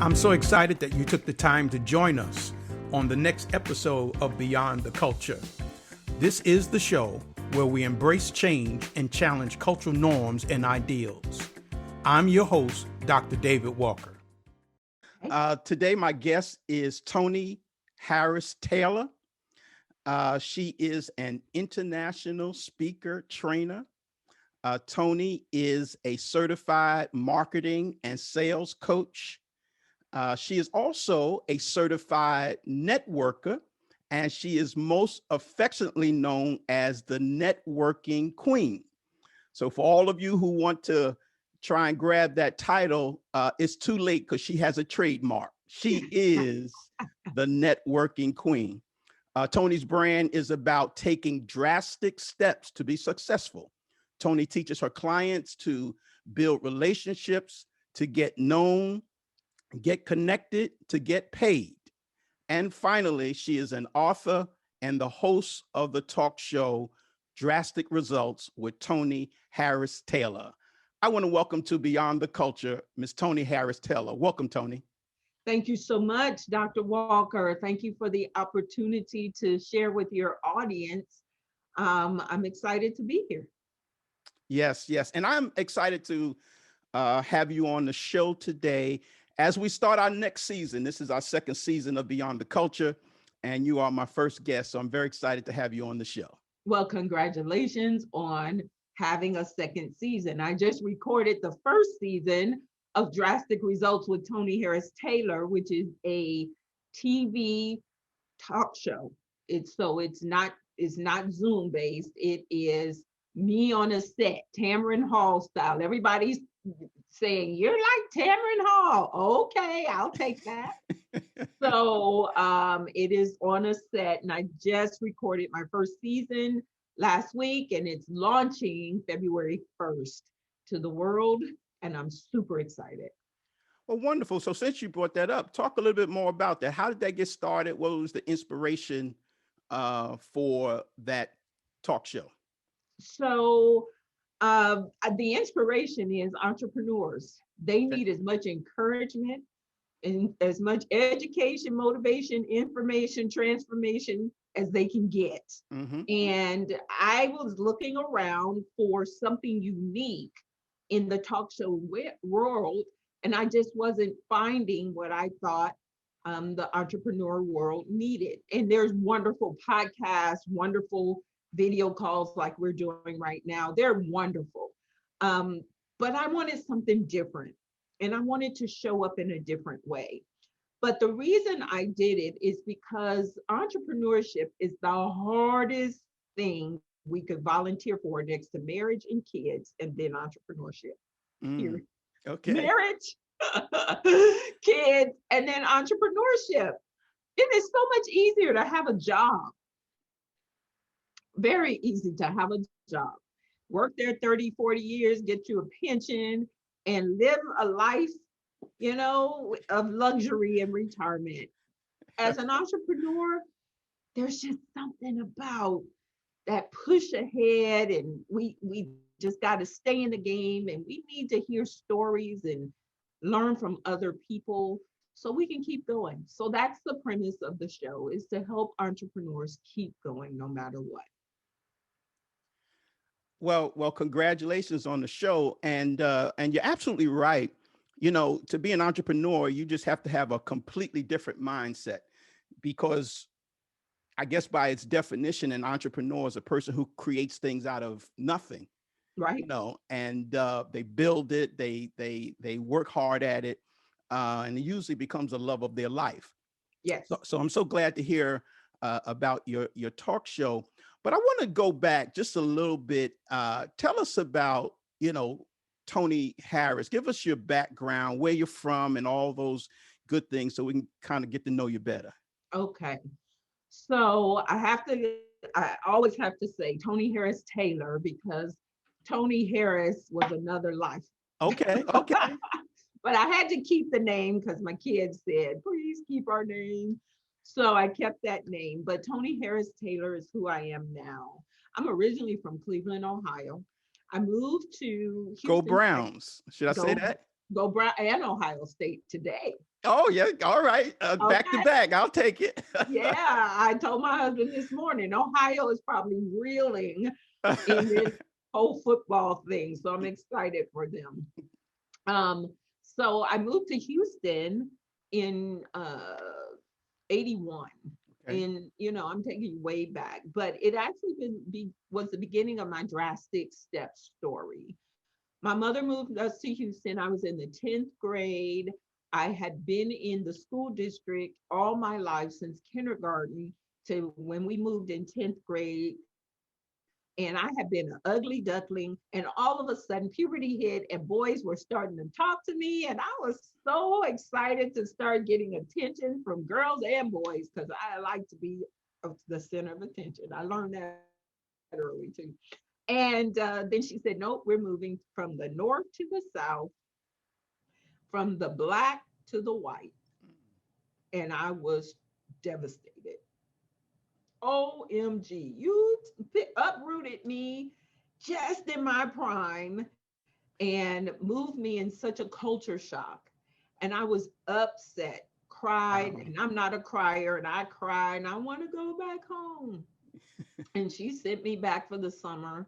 I'm so excited that you took the time to join us on the next episode of Beyond the Culture. This is the show where we embrace change and challenge cultural norms and ideals. I'm your host, Dr. David Walker. Today, my guest is Toni Harris Taylor. She is an international speaker trainer. Toni is a certified marketing and sales coach. She is also a certified networker, and she is most affectionately known as the networking queen. So for all of you who want to try and grab that title, it's too late because she has a trademark. She is the networking queen. Toni's brand is about taking drastic steps to be successful. Toni teaches her clients to build relationships, to get known, get connected, to get paid. And finally, she is an author and the host of the talk show Drastic Results with Toni Harris Taylor. I want to welcome to Beyond the Culture, Ms. Toni Harris Taylor. Welcome, Toni. Thank you so much, Dr. Walker. Thank you for the opportunity to share with your audience. I'm excited to be here. Yes. And I'm excited to have you on the show today as we start our next season. This is our second season of Beyond the Culture, and you are my first guest. So I'm very excited to have you on the show. Well, congratulations on having a second season. I just recorded the first season of Drastic Results with Toni Harris Taylor, which is a TV talk show. It's not Zoom based. It is me on a set, Tamron Hall style. Everybody's saying, "You're like Tamron Hall." Okay, I'll take that. So it is on a set, and I just recorded my first season last week, and it's launching February 1st to the world, and I'm super excited. Well, wonderful. So since you brought that up, talk a little bit more about that. How did that get started? What was the inspiration for that talk show? So the inspiration is entrepreneurs. They need as much encouragement and as much education, motivation, information, transformation as they can get. Mm-hmm. And I was looking around for something unique in the talk show world, and I just wasn't finding what I thought the entrepreneur world needed. And there's wonderful podcasts, wonderful video calls like we're doing right now. They're wonderful. But I wanted something different, and I wanted to show up in a different way. But the reason I did it is because entrepreneurship is the hardest thing we could volunteer for next to marriage and kids, and then entrepreneurship. Here, Okay. marriage, kids, and then entrepreneurship. It is so much easier to have a job. Very easy to have a job. Work there 30, 40 years, get you a pension, and live a life, of luxury and retirement. As an entrepreneur, there's just something about that push ahead, and we just got to stay in the game, and we need to hear stories and learn from other people so we can keep going. So that's the premise of the show, is to help entrepreneurs keep going no matter what. Well, congratulations on the show, and you're absolutely right. To be an entrepreneur, you just have to have a completely different mindset, because I guess by its definition, an entrepreneur is a person who creates things out of nothing, Right. And they build it, they work hard at it, and it usually becomes a love of their life. Yes. So I'm so glad to hear about your talk show. But I want to go back just a little bit. Tell us about, Toni Harris. Give us your background, where you're from, and all those good things, so we can kind of get to know you better. Okay. So I always have to say Toni Harris Taylor, because Toni Harris was another life. Okay. But I had to keep the name because my kids said, please keep our name. So I kept that name. But Toni Harris Taylor is who I am now. I'm originally from Cleveland, Ohio. I moved to Houston. Go Browns. Should I say Go, that? Go Brown and Ohio State today. Oh yeah, all right. Back to Okay. back. I'll take it. Yeah, I told my husband this morning, Ohio is probably reeling in this whole football thing. So I'm excited for them. So I moved to Houston in 81. Okay. And I'm taking you way back, but it actually was the beginning of my drastic step story. My mother moved us to Houston. I was in the 10th grade. I had been in the school district all my life since kindergarten to when we moved in 10th grade. And I had been an ugly duckling. And all of a sudden, puberty hit, and boys were starting to talk to me. And I was so excited to start getting attention from girls and boys because I like to be the center of attention. I learned that early too. And then she said, nope, we're moving from the north to the south, from the black to the white. And I was devastated. OMG, you uprooted me just in my prime and moved me in such a culture shock. And I was upset, cried, Wow. and I'm not a crier, and I cried, and I want to go back home. And she sent me back for the summer.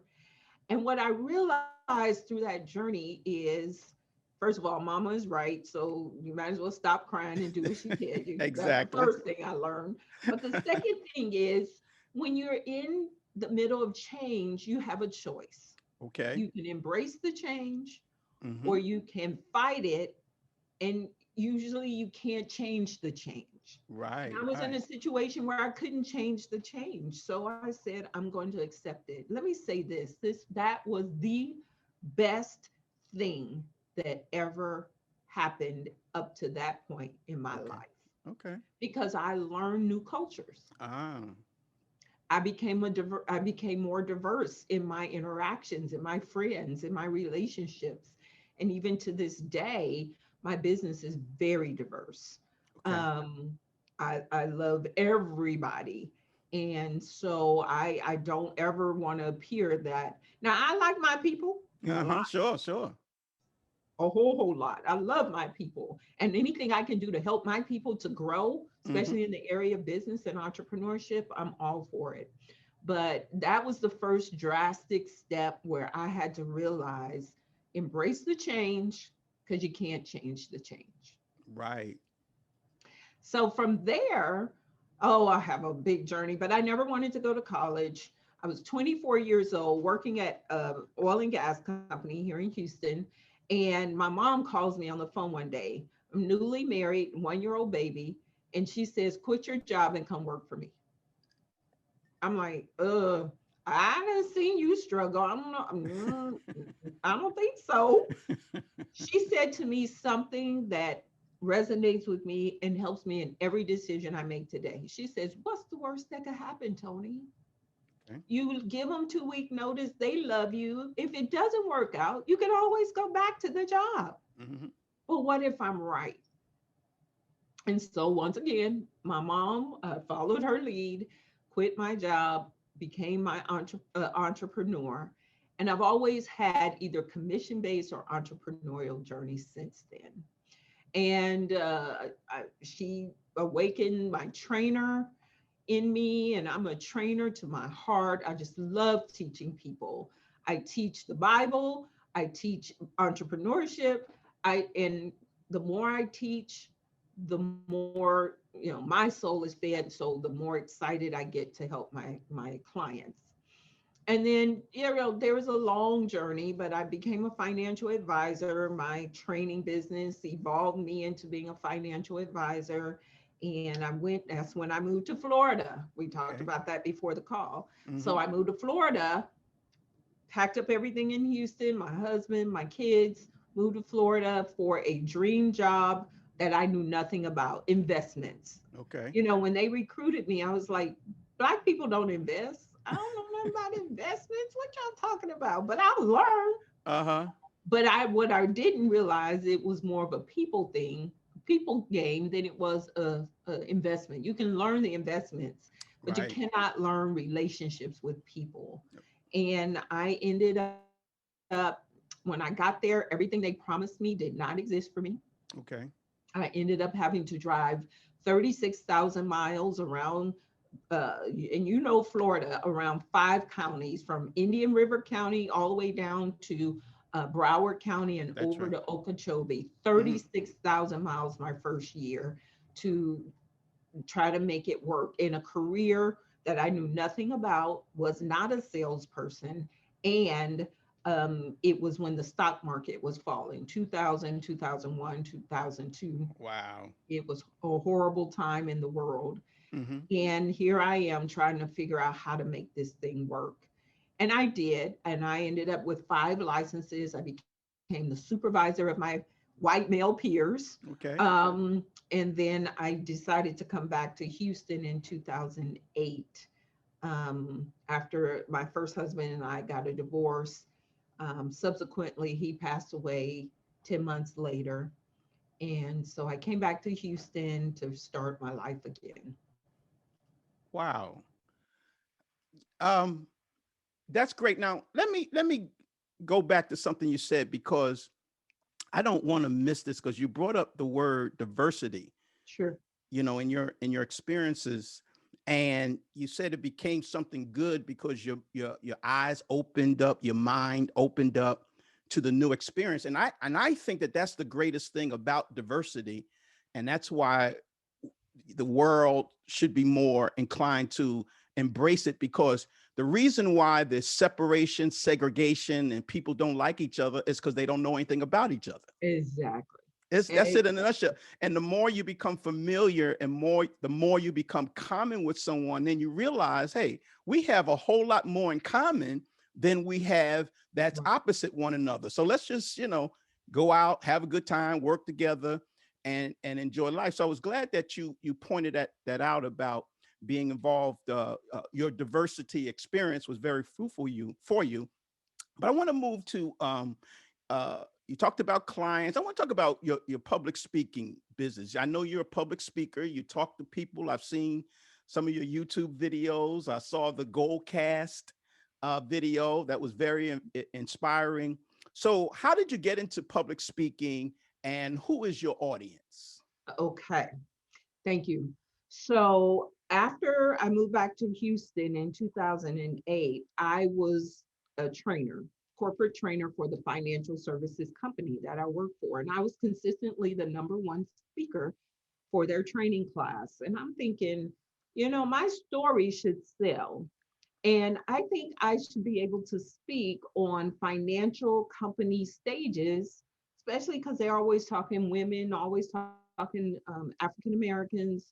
And what I realized through that journey is, first of all, mama is right. So you might as well stop crying and do what she did. That's the Exactly. first thing I learned. But the second thing is when you're in the middle of change, you have a choice. Okay. You can embrace the change Mm-hmm. or you can fight it. And usually you can't change the change. And Right. I was in a Right. situation where I couldn't change the change. So I said, I'm going to accept it. Let me say this that was the best thing that ever happened up to that point in my Okay. life Okay. because I learned new cultures. Ah. I became more diverse in my interactions, in my friends, in my relationships. And even to this day, my business is very diverse. Okay. Um, I love everybody. And so I don't ever want to appear that. Now, I like my people a lot, Uh-huh. Sure. Sure. a whole lot. I love my people. And anything I can do to help my people to grow, especially Mm-hmm. in the area of business and entrepreneurship, I'm all for it. But that was the first drastic step where I had to realize embrace the change because you can't change the change. Right. So from there, oh, I have a big journey, but I never wanted to go to college. I was 24 years old working at an oil and gas company here in Houston. And my mom calls me on the phone one day. I'm newly married, 1-year-old baby. And she says, quit your job and come work for me. I'm like, I done seen you struggle. I don't know. I don't think so. She said to me something that resonates with me and helps me in every decision I make today. She says, what's the worst that could happen, Toni? Okay. You give them 2 week notice. They love you. If it doesn't work out, you can always go back to the job. Mm-hmm. But what if I'm right? And so once again, my mom followed her lead, quit my job, became my entrepreneur. And I've always had either commission based or entrepreneurial journey since then. And she awakened my trainer in me, and I'm a trainer to my heart. I just love teaching people. I teach the Bible, I teach entrepreneurship. And the more I teach, the more my soul is fed. So the more excited I get to help my clients. And then, there was a long journey, but I became a financial advisor. My training business evolved me into being a financial advisor. And that's when I moved to Florida. We talked Okay. about that before the call. So Mm-hmm. I moved to Florida, packed up everything in Houston, my husband, my kids, moved to Florida for a dream job that I knew nothing about investments. Okay. When they recruited me, I was like, Black people don't invest. I don't know nothing about investments. What y'all talking about? But I'll learn. Uh-huh. But what I didn't realize, it was more of a people thing, people game than it was a investment. You can learn the investments, but you Right. cannot learn relationships with people. And I ended up moving When I got there, everything they promised me did not exist for me. Okay. I ended up having to drive 36,000 miles around, and Florida, around 5 counties, from Indian River County all the way down to Broward County and That's over right. to Okeechobee. Hmm. 36,000 miles my first year to try to make it work in a career that I knew nothing about, was not a salesperson, and it was when the stock market was falling, 2000, 2001, 2002. Wow. It was a horrible time in the world. Hmm. And here I am trying to figure out how to make this thing work. And I did. And I ended up with 5 licenses. I became the supervisor of my white male peers. Okay. And then I decided to come back to Houston in 2008, after my first husband and I got a divorce. Subsequently, he passed away 10 months later. And so I came back to Houston to start my life again. Wow. Um, that's great. Now, let me go back to something you said, because I don't want to miss this, because you brought up the word diversity, Sure. in your experiences, and you said it became something good because your eyes opened up, your mind opened up to the new experience. And I think that that's the greatest thing about diversity, and that's why the world should be more inclined to embrace it, because the reason why there's separation, segregation, and people don't like each other is because they don't know anything about each other. Exactly. That's it in a Exactly. nutshell. And the more you become familiar, and the more you become common with someone, then you realize, hey, we have a whole lot more in common than we have that's Right. opposite one another. So let's just, go out, have a good time, work together, and enjoy life. So I was glad that you pointed that out about being involved. Your diversity experience was very fruitful for you. But I want to move to you talked about clients. I want to talk about your public speaking business. I know you're a public speaker. You talk to people. I've seen some of your YouTube videos. I saw the Goldcast video that was very inspiring. So, how did you get into public speaking, and who is your audience? Okay. Thank you. So after I moved back to Houston in 2008, I was a trainer, corporate trainer for the financial services company that I work for. And I was consistently the number one speaker for their training class. And I'm thinking, my story should sell. And I think I should be able to speak on financial company stages, especially because they're always talking women, always talking African Americans.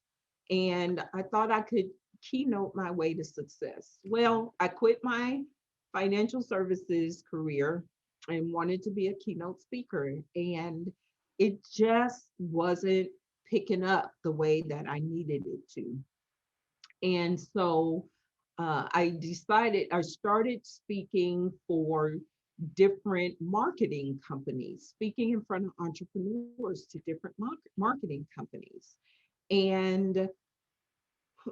And I thought I could keynote my way to success. Okay. Well, I quit my financial services career and wanted to be a keynote speaker. And it just wasn't picking up the way that I needed it to. And so I started speaking for different marketing companies, speaking in front of entrepreneurs to different marketing companies. And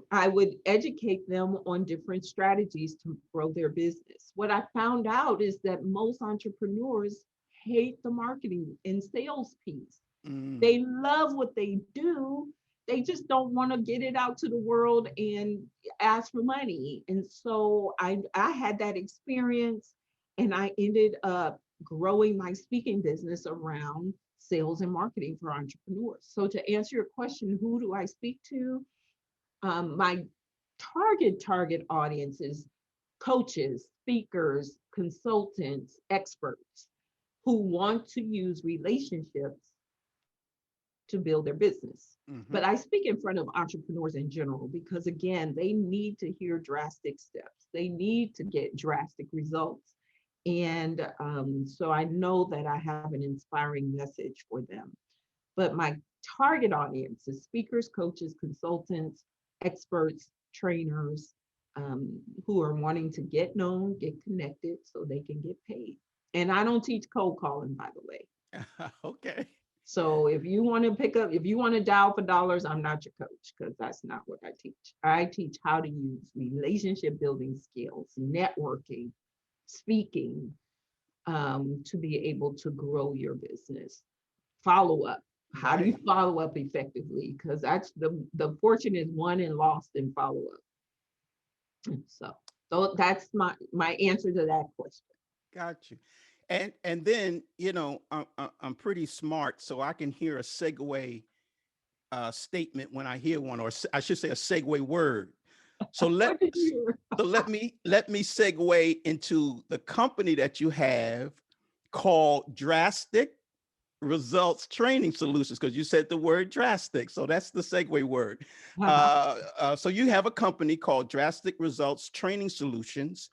I would educate them on different strategies to grow their business. What I found out is that most entrepreneurs hate the marketing and sales piece. Mm, They love what they do. They just don't want to get it out to the world and ask for money. And so I had that experience, and I ended up growing my speaking business around sales and marketing for entrepreneurs. So to answer your question, who do I speak to? My target audience is coaches, speakers, consultants, experts who want to use relationships to build their business. hmm. But I speak in front of entrepreneurs in general because, again, they need to hear drastic steps. They need to get drastic results. And so I know that I have an inspiring message for them. But my target audience is speakers, coaches, consultants, experts, trainers, who are wanting to get known, get connected so they can get paid. And I don't teach cold calling, by the way. Okay. So if you want to dial for dollars, I'm not your coach because that's not what I teach. I teach how to use relationship building skills, networking, speaking, to be able to grow your business. Follow up. How do you Right. follow up effectively? Because that's the fortune is won and lost in follow up. So that's my answer to that question. Got you. And then, I'm pretty smart, so I can hear a segue statement when I hear one, or I should say a segue word. So let What did you let me segue into the company that you have called Drastic Results Training Solutions, because you said the word drastic. So that's the segue word. hear? So you have a company called Drastic Results Training Solutions,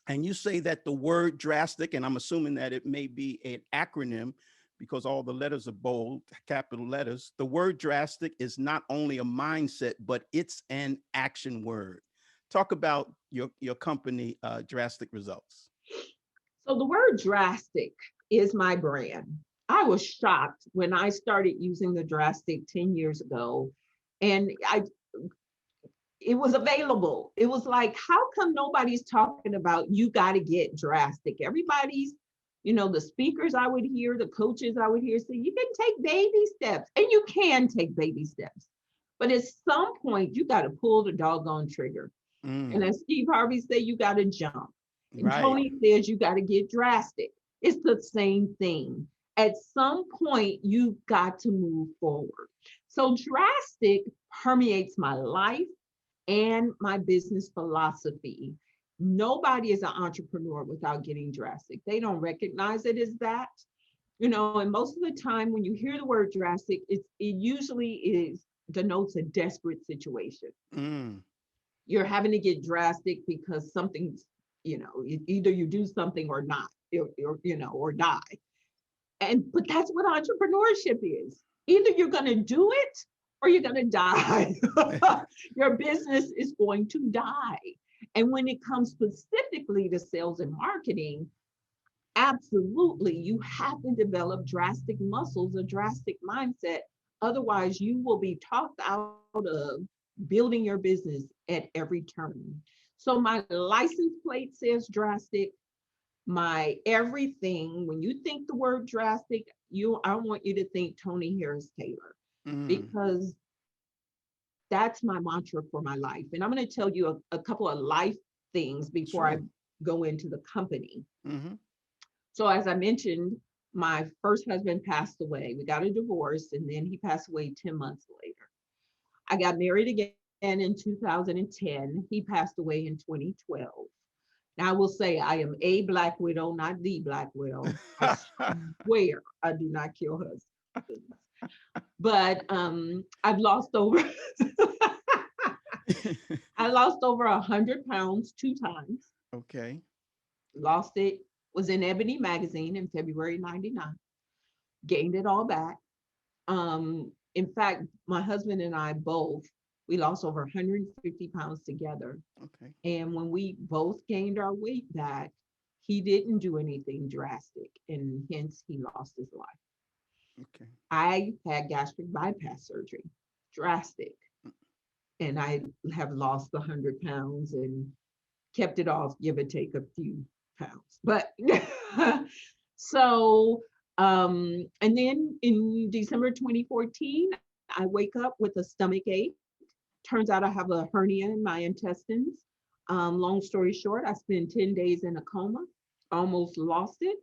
and you say that the word drastic, and I'm assuming that it may be an acronym because all the letters are bold, capital letters. The word drastic is not only a mindset, but it's an action word. Talk about your company, Drastic Results. So the word drastic is my brand. I was shocked when I started using the drastic 10 years ago. And it was available. It was like, how come nobody's talking about you got to get drastic? Everybody's, the speakers I would hear, the coaches I would hear say, you can take baby steps, and you can take baby steps. But at some point, you got to pull the doggone trigger. And Mm, as Steve Harvey said, you got to jump. And right. Toni says you got to get drastic. It's the same thing. At some point, you've got to move forward. So drastic permeates my life and my business philosophy. Nobody is an entrepreneur without getting drastic. They don't recognize it as that. And most of the time when you hear the word drastic, it usually denotes a desperate situation. Mm, You're having to get drastic because something's, either you do something or not, or die. But that's what entrepreneurship is. Either you're going to do it or you're going to die. Your business is going to die. And when it comes specifically to sales and marketing, absolutely, you have to develop drastic muscles, a drastic mindset. Otherwise, you will be talked out of building your business at every turn. So, my license plate says drastic. My everything, when you think the word drastic, I want you to think Toni Harris Taylor, mm, because that's my mantra for my life. And I'm going to tell you a couple of life things before I sure. go into the company. Hmm. So, as I mentioned, my first husband passed away. We got a divorce, and then he passed away 10 months later. I got married again in 2010. He passed away in 2012. Now, I will say I am a Black widow, not the Black widow. I swear I do not kill husbands. But I've lost over I lost over 100 pounds 2 times. Okay. Lost it, was in Ebony magazine in February '99. Gained it all back. In fact, my husband and I both, we lost over 150 pounds together. Okay. And when we both gained our weight back, he didn't do anything drastic, and hence he lost his life. Okay. I had gastric bypass surgery, drastic, and I have lost 100 pounds and kept it off, give or take a few pounds. But so, and then in December 2014, I wake up with a stomach ache. Turns out I have a hernia in my intestines. Long story short, I spent 10 days in a coma, almost lost it,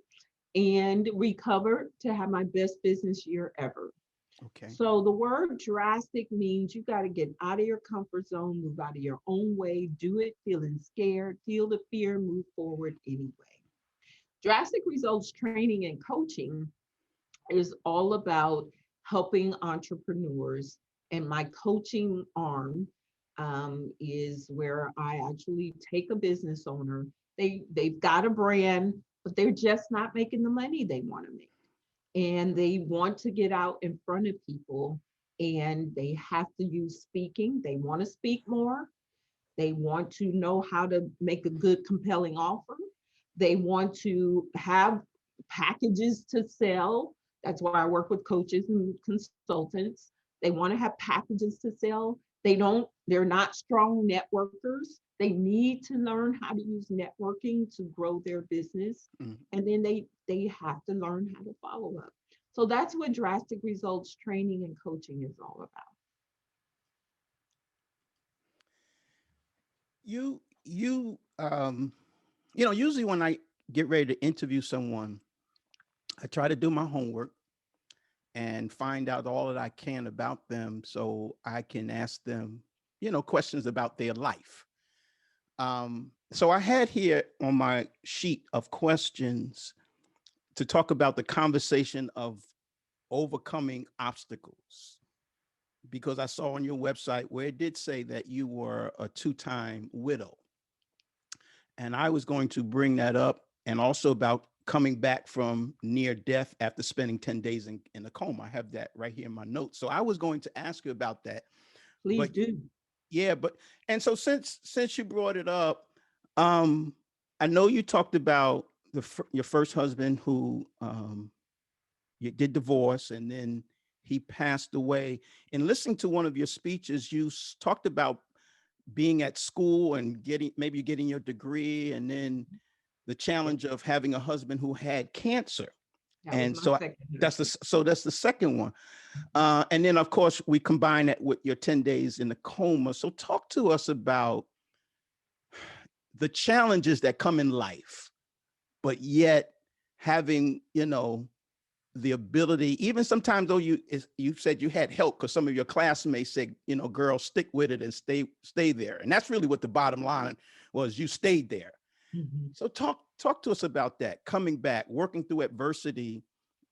and recovered to have my best business year ever. Okay. So the word drastic means you got to get out of your comfort zone, move out of your own way, do it feeling scared, feel the fear, move forward anyway. Drastic Results Training and Coaching is all about helping entrepreneurs, and my coaching arm is where I actually take a business owner. They've got a brand, but they're just not making the money they want to make, and they want to get out in front of people, and they have to use speaking. They want to speak more. They want to know how to make a good, compelling offer. They want to have packages to sell. That's why I work with coaches and consultants. They want to have packages to sell. They're not strong networkers. They need to learn how to use networking to grow their business. Mm. And then they have to learn how to follow up. So that's what drastic results training and coaching is all about. You you know, usually when I get ready to interview someone, I try to do my homework and find out all that I can about them so I can ask them, questions about their life. So I had here on my sheet of questions to talk about the conversation of overcoming obstacles, because I saw on your website where it did say that you were a two-time widow. And I was going to bring that up, and also about coming back from near death after spending 10 days in a coma. I have that right here in my notes. So I was going to ask you about that. Please But do. yeah, and so since you brought it up, um, I know you talked about your first husband who you did divorce, and then he passed away. In listening to one of your speeches, you talked about being at school and getting your degree, and then the Yeah, challenge of having a husband who had cancer. that was And my so second that's husband. that's the second one. And then of course we combine that with your 10 days in the coma. So talk to us about the challenges that come in life, but yet having, the ability, even sometimes though you said you had help because some of your classmates said, girl, stick with it and stay there. And that's really what the bottom line was. You stayed there. Mhm. So talk to us about that, coming back, working through adversity,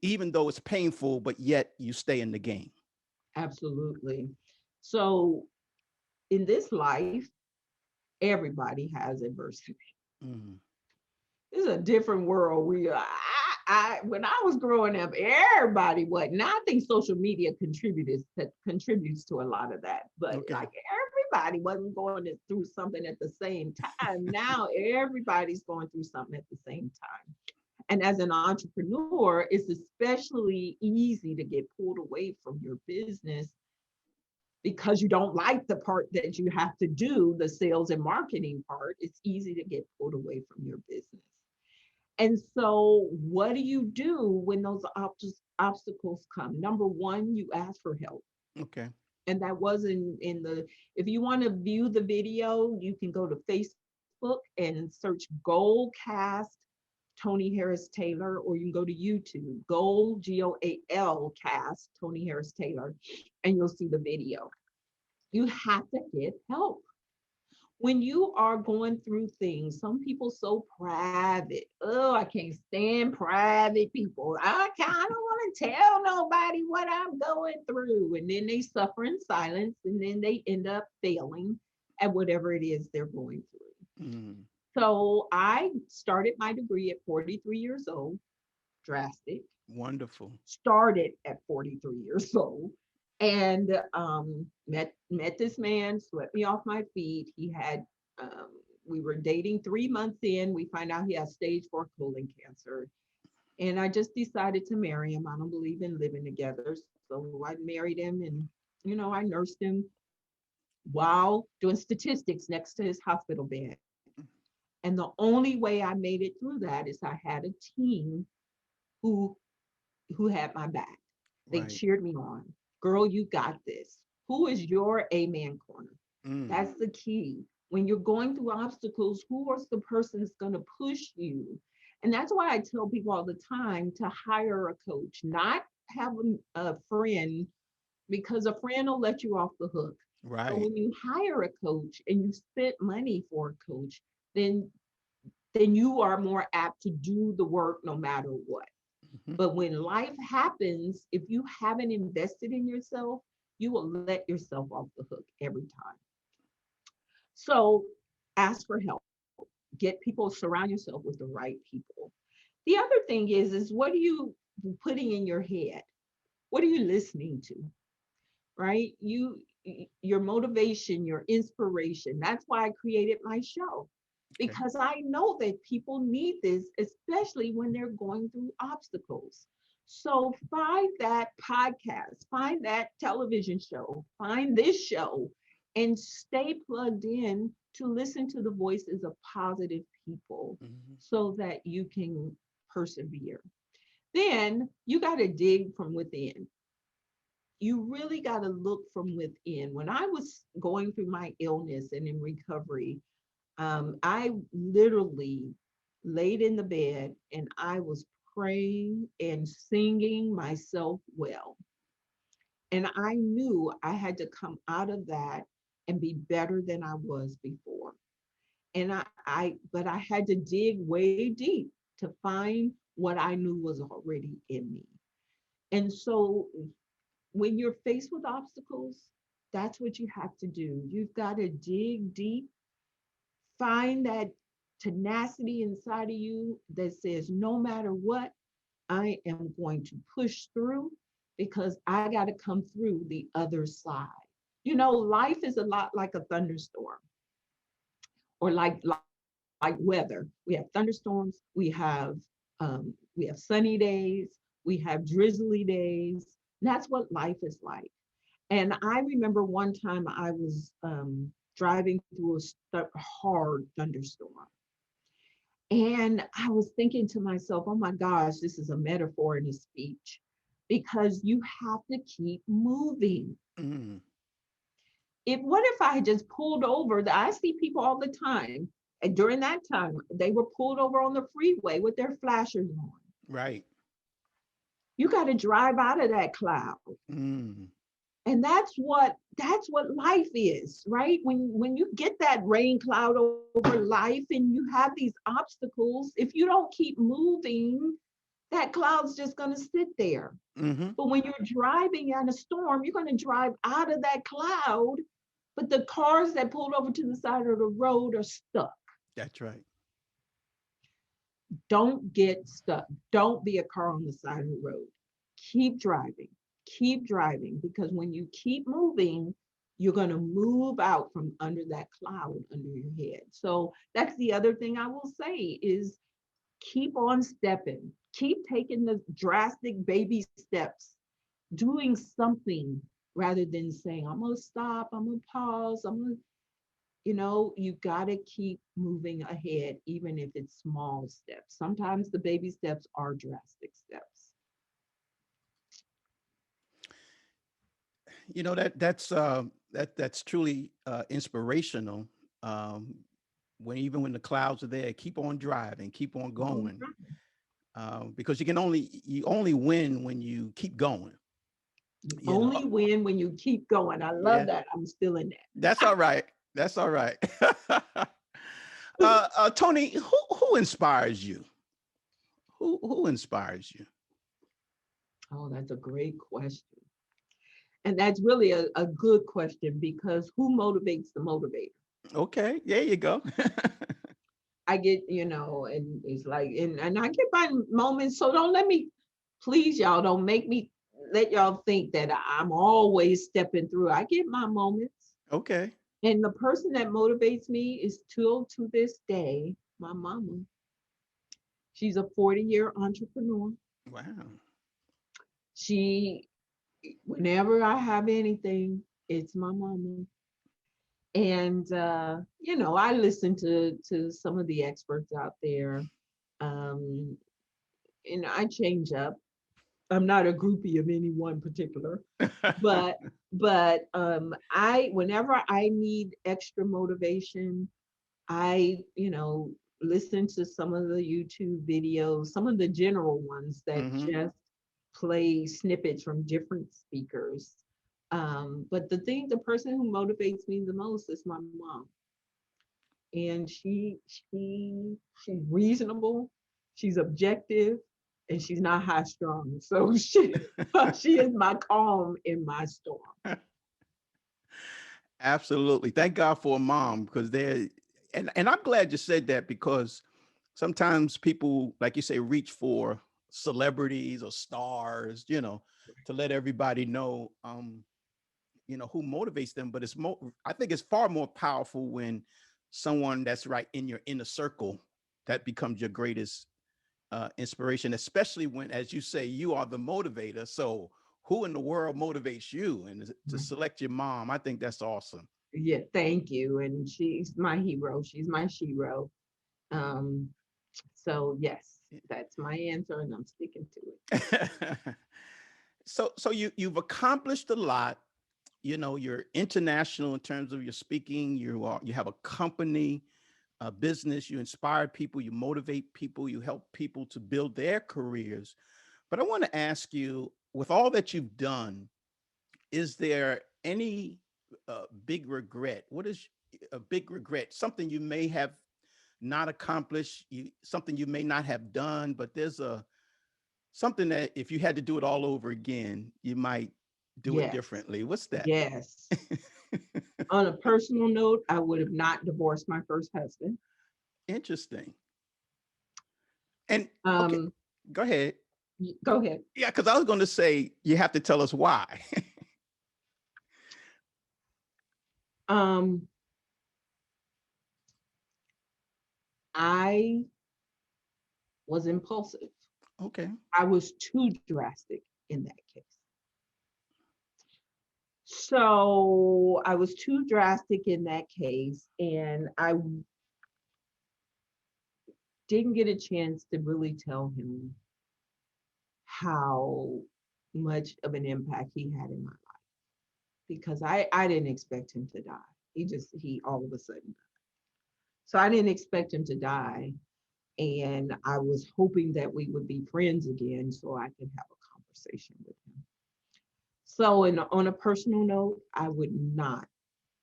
even though it's painful, but yet you stay in the game. Absolutely. So in this life, everybody has adversity. Mm, This is a different world. When I was growing up, everybody what now I think social media contributes to a lot of that. But okay. like everybody wasn't through something at the same time. Now everybody's going through something at the same time. And as an entrepreneur, it's especially easy to get pulled away from your business because you don't like the part that you have to do, the sales and marketing part. It's easy to get pulled away from your business. And so, what do when those obstacles come? Number one, you ask for help. Okay. And that wasn't in the, if you want to view the video, you can go to Facebook and search Goalcast Toni Harris Taylor, or you can go to YouTube, Goal Cast Toni Harris Taylor, and you'll see the video. You have to get help when you are going through things. Some people so private. Oh, I can't stand private people. I don't want to tell nobody what I'm going through. And then they suffer in silence, and then they end up failing at whatever it is they're going through. Mm, So I started my degree at 43 years old. Drastic. wonderful. Started at 43 years old, and met this man, swept me off my feet. He had we were dating 3 months in. We find out he has stage 4 colon cancer, and I just decided to marry him. I don't believe in living together, so I married him, and I nursed him while doing statistics next to his hospital bed. And the only way I made it through that is I had a team who had my back. They Right. cheered me on. Girl, you got this. Who is your amen corner? Mm, That's the key. When you're going through obstacles, who is the person that's going to push you? And that's why I tell people all the time to hire a coach, not have a friend, because a friend will let you off the hook. But right. when you hire a coach and you spend money for a coach, then then you are more apt to do the work no matter what. Mhm. But when life happens, if you haven't invested in yourself, you will let yourself off the hook every time. So ask for help. Get people, surround yourself with the right people. The other thing is what are you putting in your head? What are you listening to? Right? Your motivation, your inspiration. That's why I created my show. Okay. Because I know that people need this, especially when they're going through obstacles. So find that podcast, find that television show, find this show, and stay plugged in to listen to the voices of positive people Mhm. so that you can persevere. Then you got to dig from within. You really got to look from within. When I was going through my illness and in recovery, I literally laid in the bed and I was praying and singing myself well. And I knew I had to come out of that and be better than I was before. And but I had to dig way deep to find what I knew was already in me. And so when you're faced with obstacles, that's what you have to do. You've got to dig deep, find that tenacity inside of you that says, no matter what, I am going to push through because I got to come through the other side. You know, life is a lot like a thunderstorm or like weather. We have thunderstorms, we have sunny days, we have drizzly days. That's what life is like. And I remember one time I was driving through a hard thunderstorm. And I was thinking to myself, oh my gosh, this is a metaphor in a speech because you have to keep moving. Mm. What if I had just pulled over? I see people all the time. And during that time, they were pulled over on the freeway with their flashers on. Right. You got to drive out of that cloud. Mm. And that's what life is, right? When you get that rain cloud over life and you have these obstacles, if you don't keep moving, that cloud's just going to sit there. Mm-hmm. But when you're driving in a storm, you're going to drive out of that cloud, but the cars that pulled over to the side of the road are stuck. That's right. Don't get stuck. Don't be a car on the side of the road. Keep driving. Keep driving because when you keep moving, you're going to move out from under that cloud under your head. So that's the other thing I will say is keep on stepping. Keep taking the drastic baby steps, doing something rather than saying, I'm going to stop, I'm going to pause, you got to keep moving ahead, even if it's small steps. Sometimes the baby steps are drastic steps. You know that's truly inspirational. Um, when the clouds are there, keep on driving, keep on Oh, going, because you only win when you keep going. you You know, only win when you keep going. I love yeah, that. I'm still in that's all right. That's all right. that. Tony, who inspires you? Who inspires you? Oh, that's a great question. And that's really a good question because who motivates the motivator? Okay, there you go. I get, and it's like, and I get my moments. So don't let me, please, y'all, don't make me let y'all think that I'm always stepping through. I get my moments. Okay. And the person that motivates me is still to this day, my mama. She's a 40-year entrepreneur. Wow. She, whenever I have anything, it's my mama. And I listen to some of the experts out there. Um, and I change up. I'm not a groupie of any one particular, but I whenever I need extra motivation, I listen to some of the YouTube videos, some of the general ones that Hmm. just play snippets from different speakers. But the person who motivates me the most is my mom, and she's reasonable, she's objective, and she's not high strung. So she is my calm in my storm. Absolutely. Thank God for a mom because and I'm glad you said that because sometimes people, like you say, reach for celebrities or stars, to let everybody know, who motivates them. But I think it's far more powerful when someone that's right in your inner circle that becomes your greatest inspiration, especially when, as you say, you are the motivator. So who in the world motivates you? And to select your mom, I think that's awesome. Yeah, thank you. And she's my hero. She's my shero. Um, so yes, that's my answer, and I'm sticking to it. So you've accomplished a lot. You know, you're international in terms of your speaking. You have a company, a business. You inspire people. You motivate people. You help people to build their careers. But I want to ask you, with all that you've done, is there any big regret? What is a big regret? Something you may have not accomplished, something you may not have done, but there's a something that if you had to do it all over again, you might do it Yes, differently. What's that? yes. On a personal note, I would have not divorced my first husband. Interesting. And okay, Um, go ahead. Go ahead. Yeah, because I was going to say you have to tell us why. Um, I was impulsive. Okay. I was too drastic in that case. So I was too drastic in that case, and I didn't get a chance to really tell him how much of an impact he had in my life because I didn't expect him to die. He all of a sudden died. So I didn't expect him to die. And I was hoping that we would be friends again so I could have a conversation with him. So on a personal note, I would not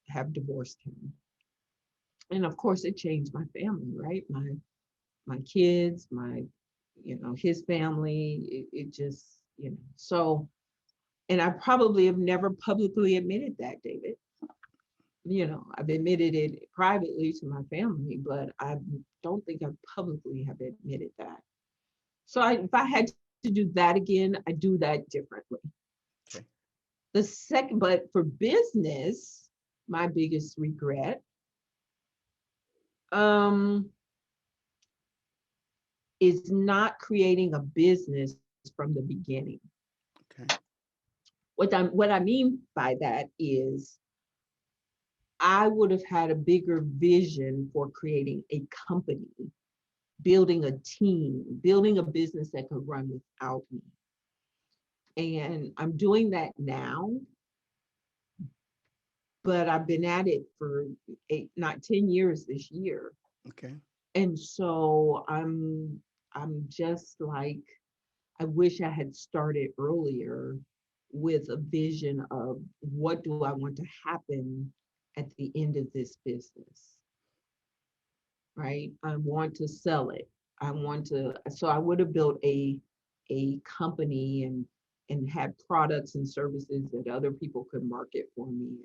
have divorced him. And of course it changed my family, right? My kids, my, his family, it just, so, and I probably have never publicly admitted that, David. I've admitted it privately to my family, but I don't think I publicly have admitted that. So if I had to do that again, I do that differently. Okay. The second, but for business, my biggest regret um, is not creating a business from the beginning. Okay. What I mean by that is I would have had a bigger vision for creating a company, building a team, building a business that could run without me. And I'm doing that now, but I've been at it for not 10 years this year. Okay. And so I'm just like, I wish I had started earlier with a vision of what do I want to happen at the end of this business, right? I want to sell it. So I would have built a company and had products and services that other people could market for me.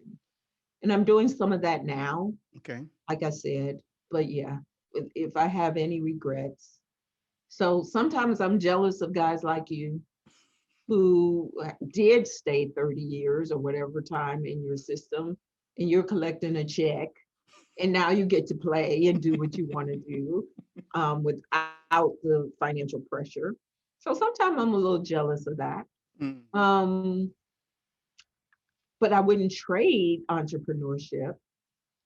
And I'm doing some of that now, Okay. like I said, but yeah, if I have any regrets. So sometimes I'm jealous of guys like you who did stay 30 years or whatever time in your system, and you're collecting a check, and now you get to play and do what you want to do without the financial pressure. So sometimes I'm a little jealous of that. Mm-hmm. Um, but I wouldn't trade entrepreneurship.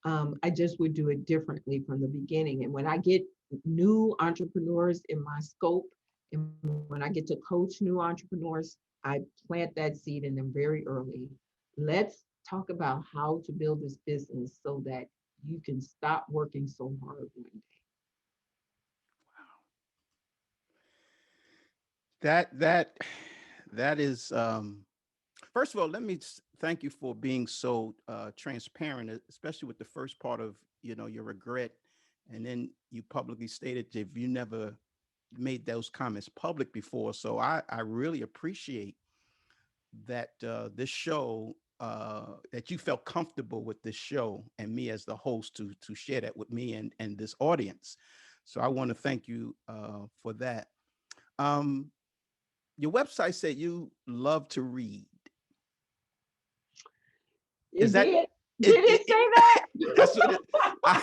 I just would do it differently from the beginning. And when I get new entrepreneurs in my scope, and when I get to coach new entrepreneurs, I plant that seed in them very early. Let's talk about how to build this business so that you can stop working so hard one day. That that is first of all, let me thank you for being so transparent, especially with the first part of your regret, and then you publicly stated that you never made those comments public before. So I really appreciate that this show that you felt comfortable with this show and me as the host to share that with me and this audience. So I want to thank you for that. Um, your website said you love to read. Is It that did. it? Did it say that? That's what it. I,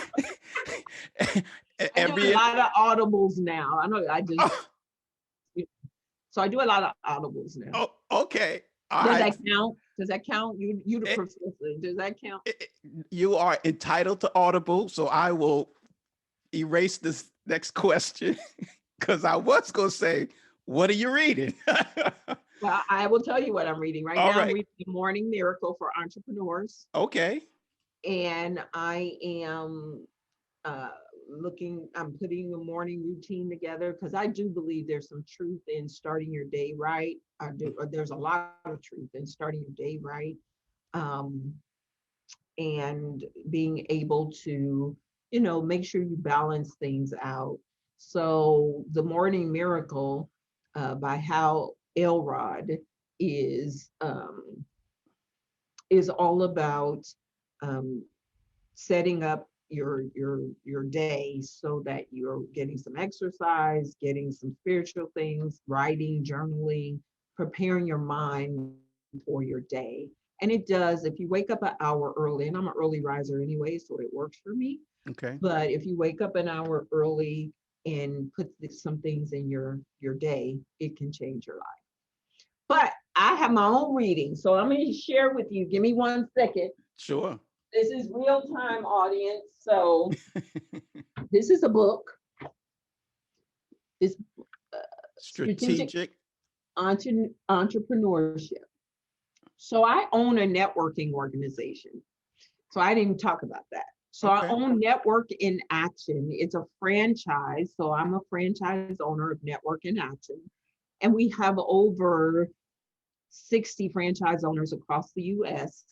I do a every lot of audibles now. I know I just oh, so I do a lot of audibles now. oh, okay, all Does right. that count? Does that count? You the professor. Does that count? you are entitled to Audible, so I will erase this next question because I was going to say, what are you reading? Well, I will tell you what I'm reading right All now. I'm right. reading The Morning Miracle for Entrepreneurs, Okay. and I am uh, I'm putting a morning routine together because I do believe there's some truth in starting your day right. I do. There's a lot of truth in starting your day right, um, and being able to, make sure you balance things out. So, The Morning Miracle by Hal Elrod is um, is all about um, setting up your day so that you're getting some exercise, getting some spiritual things, writing, journaling, preparing your mind for your day. And it does, if you wake up an hour early, and I'm an early riser anyway, so it works for me. Okay. But if you wake up an hour early and put some things in your day, it can change your life. But I have my own reading, so I'm going to share with you. Give me 1 second. Sure. This is real time, audience. So this is a book. This uh, strategic Strategic. entrepreneurship. So I own a networking organization. So I didn't talk about that. So I Okay. own Network in Action. It's a franchise. So I'm a franchise owner of Network in Action. And we have over 60 franchise owners across the US.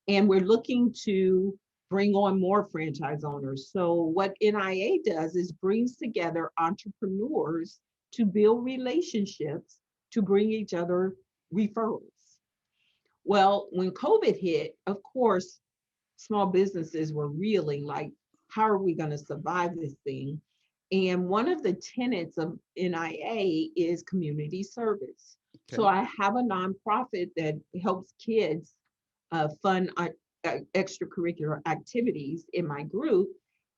And we're looking to bring on more franchise owners. So, what NIA does is brings together entrepreneurs to build relationships to bring each other referrals. Well, when COVID hit, of course, small businesses were reeling like, how are we going to survive this thing? And one of the tenets of NIA is community service. So Okay. I have a nonprofit that helps kids fund extracurricular activities in my group.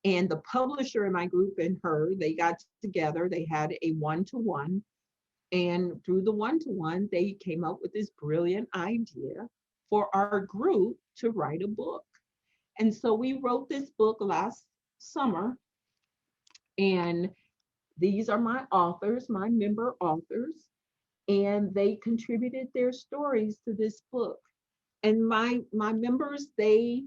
And the publisher in my group and her, they got together, they had a one-to-one. And through the one-to-one, they came up with this brilliant idea for our group to write a book. And so we wrote this book last summer, and these are my authors, my member authors, and they contributed their stories to this book. And my members, they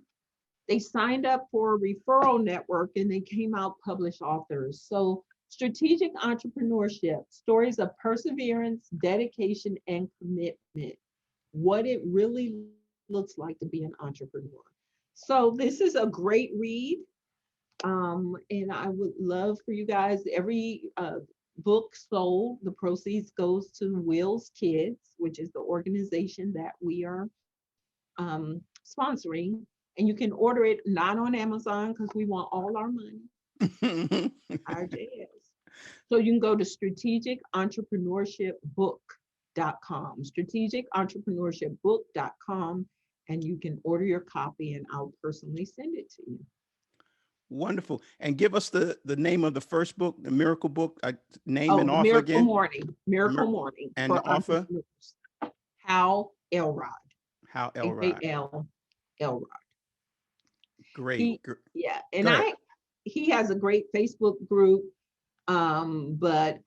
signed up for a referral network and they came out published authors. So strategic entrepreneurship, stories of perseverance, dedication, and commitment, what it really looks like to be an entrepreneur. So this is a great read. And I would love for you guys, every book sold, the proceeds goes to Will's Kids, which is the organization that we are sponsoring. And you can order it not on Amazon because we want all our money, our jazz. So you can go to strategicentrepreneurshipbook.com, strategicentrepreneurshipbook.com, and you can order your copy and I'll personally send it to you. Wonderful. And give us the name of the first book, the Miracle Book. Name Oh, and the author Miracle again. Morning, Miracle Morning And the for author, entrepreneurs. Hal Elrod, Hal Elrod. Hal Elrod. Great. He, yeah, Go and ahead. he has a great Facebook group. But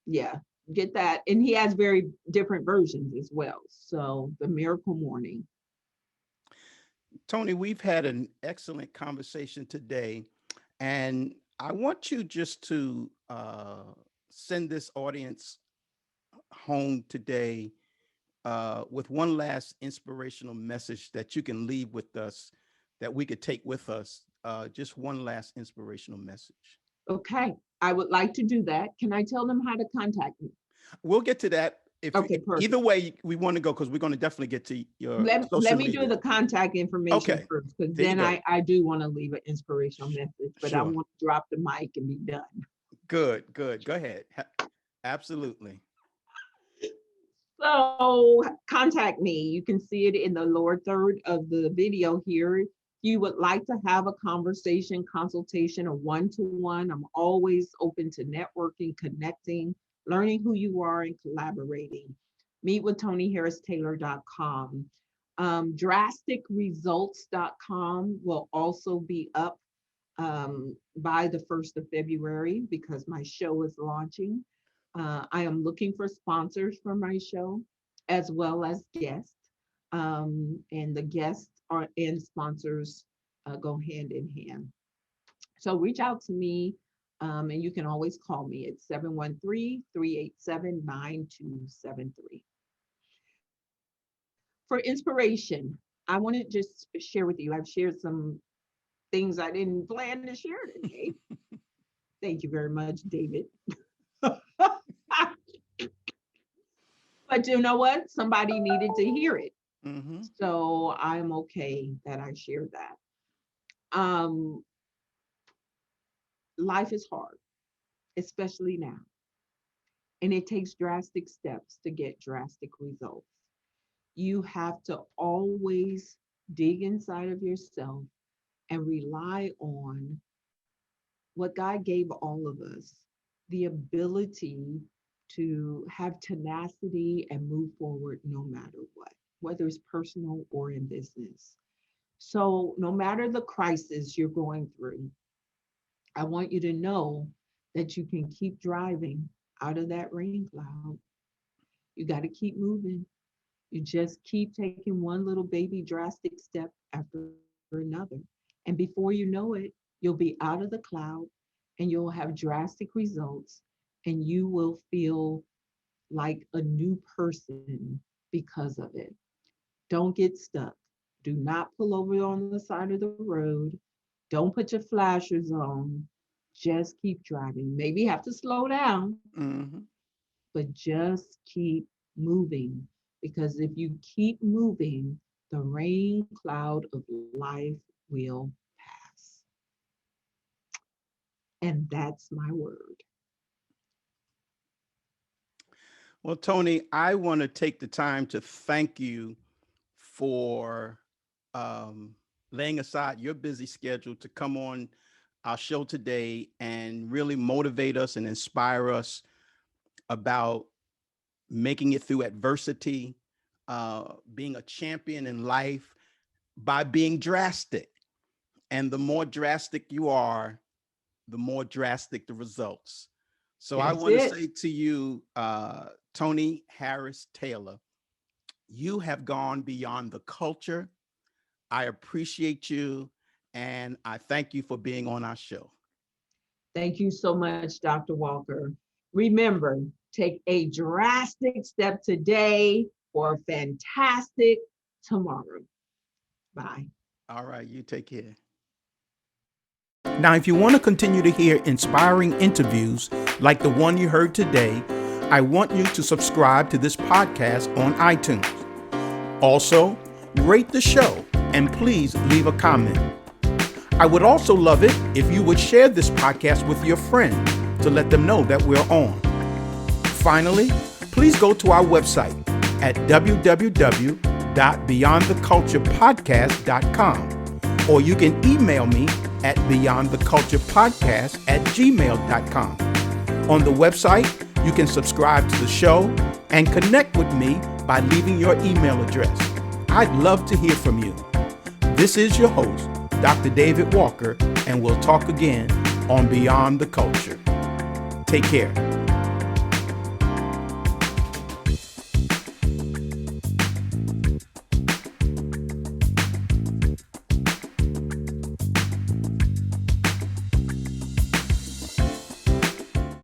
yeah, get that, and he has very different versions as well. So the Miracle Morning. Toni, we've had an excellent conversation today, and I want you just to send this audience home today with one last inspirational message that you can leave with us, that we could take with us. Just one last inspirational message. Okay, I would like to do that. Can I tell them how to contact me? We'll get to that. If Okay, either perfect. way we want to go, because we're going to definitely get to your Let social me do media. the contact information Okay, first, because there you then go. I do want to leave an inspirational message, but I Sure. want to drop the mic and be done. Good, good. Go ahead. Absolutely. So contact me. You can see it in the lower third of the video here. If you would like to have a conversation, consultation, or one-to-one, I'm always open to networking, connecting, learning who you are, and collaborating. Meet with ToniHarrisTaylor.com. Drasticresults.com will also be up by the 1st of February because my show is launching. I am looking for sponsors for my show as well as guests. And the guests are and sponsors go hand in hand. So reach out to me, and you can always call me at 713-387-9273. For inspiration, I want to just share with you, I've shared some things I didn't plan to share today. Thank you very much, David. But you know what? Somebody needed to hear it. Mm-hmm. So I'm okay that I shared that. Um, Life is hard, especially now. And it takes drastic steps to get drastic results. You have to always dig inside of yourself and rely on what God gave all of us, the ability to have tenacity and move forward no matter what, whether it's personal or in business. So, no matter the crisis you're going through, I want you to know that you can keep driving out of that rain cloud. You got to keep moving. You just keep taking one little baby drastic step after another. And before you know it, you'll be out of the cloud and you'll have drastic results and you will feel like a new person because of it. Don't get stuck. Do not pull over on the side of the road. Don't put your flashers on. Just keep driving. Maybe you have to slow down, Mm-hmm. but just keep moving. Because if you keep moving, the rain cloud of life will pass. And that's my word. Well, Toni, I want to take the time to thank you for um, laying aside your busy schedule to come on our show today and really motivate us and inspire us about making it through adversity, being a champion in life by being drastic. And the more drastic you are, the more drastic the results. So I That's want to it. say to you, Toni Harris Taylor, you have gone beyond the culture. I appreciate you, and I thank you for being on our show. Thank you so much, Dr. Walker. Remember, take a drastic step today for a fantastic tomorrow. Bye. All right, you take care. Now, if you want to continue to hear inspiring interviews like the one you heard today, I want you to subscribe to this podcast on iTunes. Also, rate the show and please leave a comment. I would also love it if you would share this podcast with your friends to let them know that we're on. Finally, please go to our website at www.beyondtheculturepodcast.com, or you can email me at beyondtheculturepodcast@gmail.com. On the website, you can subscribe to the show and connect with me by leaving your email address. I'd love to hear from you. This is your host, Dr. David Walker, and we'll talk again on Beyond the Culture. Take care.